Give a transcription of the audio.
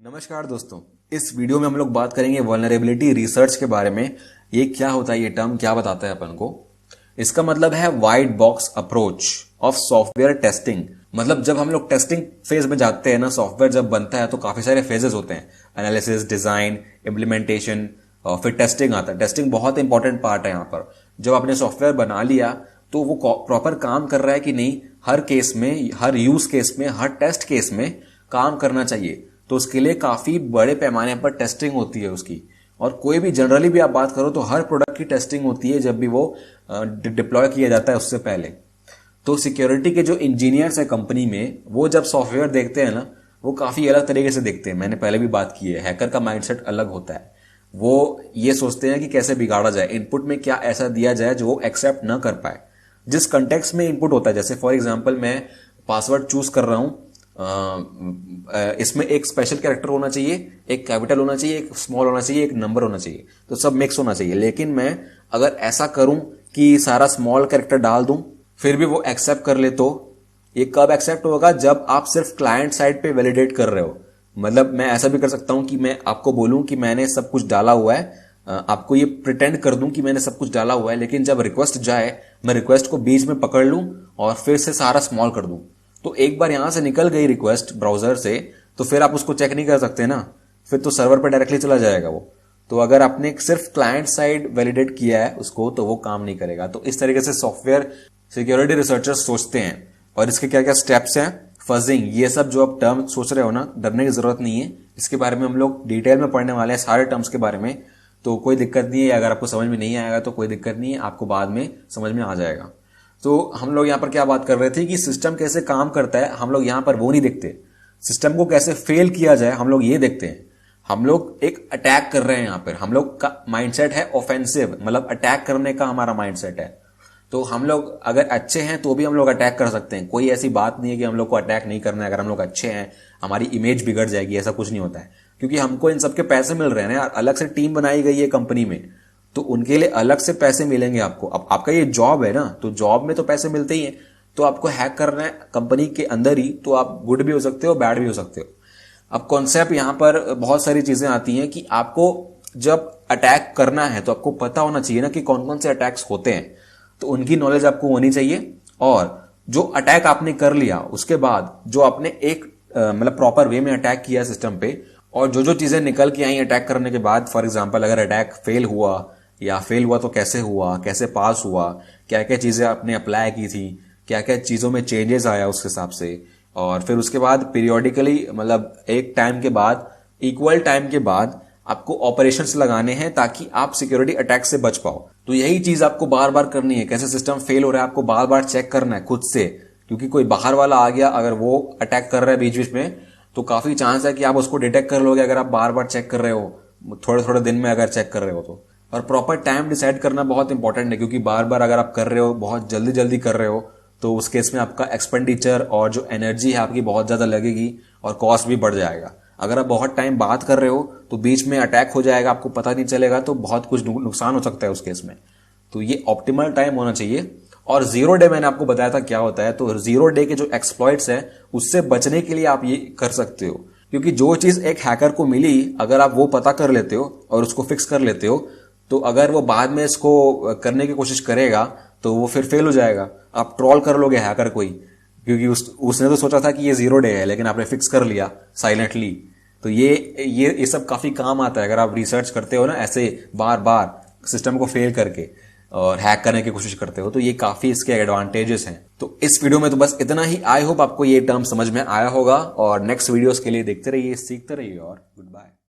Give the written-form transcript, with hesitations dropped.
नमस्कार दोस्तों, इस वीडियो में हम लोग बात करेंगे वल्नरेबिलिटी रिसर्च के बारे में। ये क्या होता है, ये टर्म क्या बताता है अपन को। इसका मतलब है white box approach of software testing. मतलब जब हम लोग टेस्टिंग फेज में जाते हैं ना, सॉफ्टवेयर जब बनता है तो काफी सारे फेजेस होते हैं, एनालिसिस, डिजाइन, इम्प्लीमेंटेशन और फिर टेस्टिंग आता है। टेस्टिंग बहुत इंपॉर्टेंट पार्ट है यहाँ पर। जब आपने सॉफ्टवेयर बना लिया तो वो प्रॉपर काम कर रहा है कि नहीं, हर केस में, हर यूज केस में, हर टेस्ट केस में काम करना चाहिए। तो उसके लिए काफी बड़े पैमाने पर टेस्टिंग होती है उसकी। और कोई भी जनरली भी आप बात करो तो हर प्रोडक्ट की टेस्टिंग होती है जब भी वो डिप्लॉय किया जाता है उससे पहले। तो सिक्योरिटी के जो इंजीनियर्स है कंपनी में, वो जब सॉफ्टवेयर देखते हैं ना, वो काफी अलग तरीके से देखते हैं। मैंने पहले भी बात की है, हैकर का माइंडसेट अलग होता है। वो ये सोचते हैं कि कैसे बिगाड़ा जाए, इनपुट में क्या ऐसा दिया जाए जो वो एक्सेप्ट ना कर पाए। जिस कंटेक्स्ट में इनपुट होता है, जैसे फॉर एग्जाम्पल मैं पासवर्ड चूज कर रहा हूं, इसमें एक स्पेशल कैरेक्टर होना चाहिए, एक कैपिटल होना चाहिए, एक स्मॉल होना चाहिए, एक नंबर होना चाहिए, तो सब मिक्स होना चाहिए। लेकिन मैं अगर ऐसा करूं कि सारा स्मॉल कैरेक्टर डाल दूं फिर भी वो एक्सेप्ट कर ले, तो ये कब एक्सेप्ट होगा? जब आप सिर्फ क्लाइंट साइड पे वैलिडेट कर रहे हो। मतलब मैं ऐसा भी कर सकता हूं कि मैं आपको बोलूं कि मैंने सब कुछ डाला हुआ है, आपको ये प्रिटेंड कर दूं कि मैंने सब कुछ डाला हुआ है, लेकिन जब रिक्वेस्ट जाए मैं रिक्वेस्ट को बीच में पकड़ लूं और फिर से सारा स्मॉल कर दूं। तो एक बार यहां से निकल गई रिक्वेस्ट ब्राउजर से तो फिर आप उसको चेक नहीं कर सकते ना, फिर तो सर्वर पर डायरेक्टली चला जाएगा वो। तो अगर आपने सिर्फ क्लाइंट साइड वैलिडेट किया है उसको, तो वो काम नहीं करेगा। तो इस तरीके से सॉफ्टवेयर सिक्योरिटी रिसर्चर्स सोचते हैं। और इसके क्या क्या स्टेप्स हैं, फजिंग, ये सब जो आप टर्म सोच रहे हो ना, डरने की जरूरत नहीं है। इसके बारे में हम लोग डिटेल में पढ़ने वाले हैं, सारे टर्म्स के बारे में। तो कोई दिक्कत नहीं है, अगर आपको समझ में नहीं आएगा तो कोई दिक्कत नहीं है, आपको बाद में समझ में आ जाएगा। तो हम लोग यहाँ पर क्या बात कर रहे थे कि सिस्टम कैसे काम करता है, हम लोग यहाँ पर वो नहीं देखते। सिस्टम को कैसे फेल किया जाए हम लोग ये देखते हैं। हम लोग एक अटैक कर रहे हैं यहाँ पर, हम लोग का माइंडसेट है ऑफेंसिव, मतलब अटैक करने का हमारा माइंडसेट है। तो हम लोग अगर अच्छे हैं तो भी हम लोग अटैक कर सकते हैं। कोई ऐसी बात नहीं है कि हम लोग को अटैक नहीं करना है। अगर हम लोग अच्छे हैं हमारी इमेज बिगड़ जाएगी, ऐसा कुछ नहीं होता है। क्योंकि हमको इन सबके पैसे मिल रहे हैं ना, अलग से टीम बनाई गई है कंपनी में, तो उनके लिए अलग से पैसे मिलेंगे आपको। अब आपका ये जॉब है ना, तो जॉब में तो पैसे मिलते ही हैं। तो आपको हैक करना है कंपनी के अंदर ही, तो आप गुड भी हो सकते हो, बैड भी हो सकते हो। अब कॉन्सेप्ट यहाँ पर बहुत सारी चीजें आती हैं कि आपको जब अटैक करना है तो आपको पता होना चाहिए ना कि कौन कौन से अटैक्स होते हैं। तो उनकी नॉलेज आपको होनी चाहिए। और जो अटैक आपने कर लिया उसके बाद जो आपने एक मतलब प्रॉपर वे में अटैक किया सिस्टम पे, और जो जो चीजें निकल के आई अटैक करने के बाद, फॉर एग्जांपल अगर अटैक फेल हुआ या फेल हुआ तो कैसे हुआ, कैसे पास हुआ, क्या क्या चीजें आपने अप्लाई की थी, क्या क्या चीजों में चेंजेस आया उस हिसाब से। और फिर उसके बाद पीरियोडिकली, मतलब एक टाइम के बाद, इक्वल टाइम के बाद आपको ऑपरेशंस लगाने हैं ताकि आप सिक्योरिटी अटैक से बच पाओ। तो यही चीज आपको बार बार करनी है। कैसे सिस्टम फेल हो रहा है आपको बार बार चेक करना है खुद से, क्योंकि कोई बाहर वाला आ गया, अगर वो अटैक कर रहा है बीच बीच में, तो काफी चांस है कि आप उसको डिटेक्ट कर लोगे अगर आप बार बार चेक कर रहे हो, थोड़े थोड़े दिन में अगर चेक कर रहे हो तो। और प्रॉपर टाइम डिसाइड करना बहुत इंपॉर्टेंट है, क्योंकि बार बार अगर आप कर रहे हो, बहुत जल्दी जल्दी कर रहे हो, तो उस केस में आपका एक्सपेंडिचर और जो एनर्जी है आपकी बहुत ज्यादा लगेगी और कॉस्ट भी बढ़ जाएगा। अगर आप बहुत टाइम बात कर रहे हो तो बीच में अटैक हो जाएगा, आपको पता नहीं चलेगा, तो बहुत कुछ नुकसान हो सकता है उस केस में। तो ये ऑप्टिमल टाइम होना चाहिए। और जीरो डे मैंने आपको बताया था क्या होता है। तो जीरो डे के जो एक्सप्लॉइट्स है उससे बचने के लिए आप ये कर सकते हो, क्योंकि जो चीज एक हैकर को मिली, अगर आप वो पता कर लेते हो और उसको फिक्स कर लेते हो, तो अगर वो बाद में इसको करने की कोशिश करेगा तो वो फिर फेल हो जाएगा। आप ट्रोल कर लोगे हैकर को ही, क्योंकि उसने तो सोचा था कि ये जीरो डे है, लेकिन आपने फिक्स कर लिया साइलेंटली। तो ये सब काफी काम आता है अगर आप रिसर्च करते हो ना, ऐसे बार बार सिस्टम को फेल करके और हैक करने की कोशिश करते हो, तो ये काफी इसके एडवांटेजेस हैं। तो इस वीडियो में तो बस इतना ही। आई होप आपको ये टर्म समझ में आया होगा, और नेक्स्ट वीडियोस के लिए देखते रहिए, सीखते रहिए, और गुड बाय।